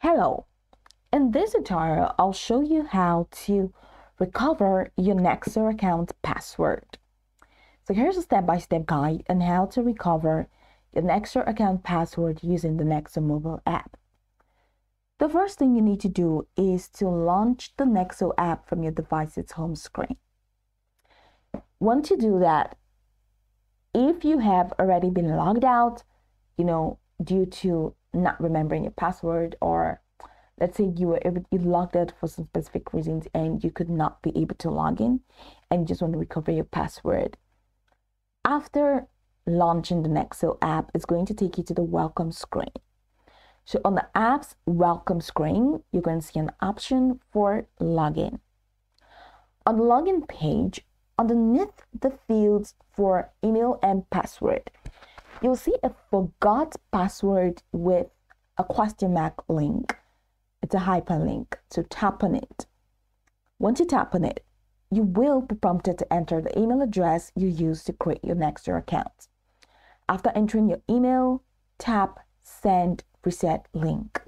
Hello, in this tutorial, I'll show you how to recover your Nexo account password. So here's a step-by-step guide on how to recover your Nexo account password using the Nexo mobile app. The first thing you need to do is to launch the Nexo app from your device's home screen. Once you do that, if you have already been logged out, due to not remembering your password, or let's say you logged out for some specific reasons and you could not be able to log in and you just want to recover your password. After launching the Nexo app, it's going to take you to the welcome screen. So on the app's welcome screen, you're going to see an option for login. On the login page, underneath the fields for email and password, you'll see a forgot password with a question mark link. It's a hyperlink, so tap on it. Once you tap on it, you will be prompted to enter the email address you used to create your Nexo account. After entering your email, tap Send Reset Link.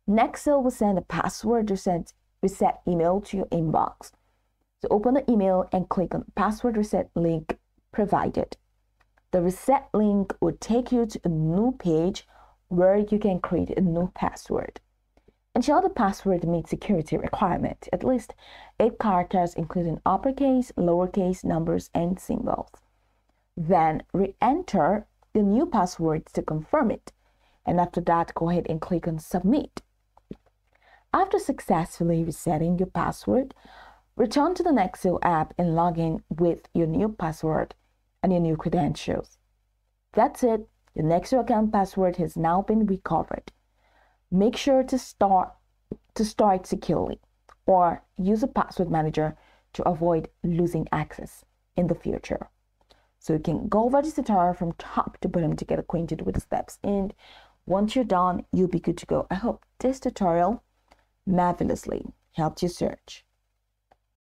Nexo will send a password reset email to your inbox. So open the email and click on the password reset link provided. The reset link will take you to a new page where you can create a new password. Ensure the password meets security requirement, at least 8 characters, including uppercase, lowercase, numbers, and symbols. Then re-enter the new password to confirm it. And after that, go ahead and click on Submit. After successfully resetting your password, return to the Nexo app and log in with your new password and your new credentials. That's it. Your Nexo account password has now been recovered. Make sure to start securely or use a password manager to avoid losing access in the future. So you can go over this tutorial from top to bottom to get acquainted with the steps, and once you're done, you'll be good to go. I hope this tutorial marvelously helped you search.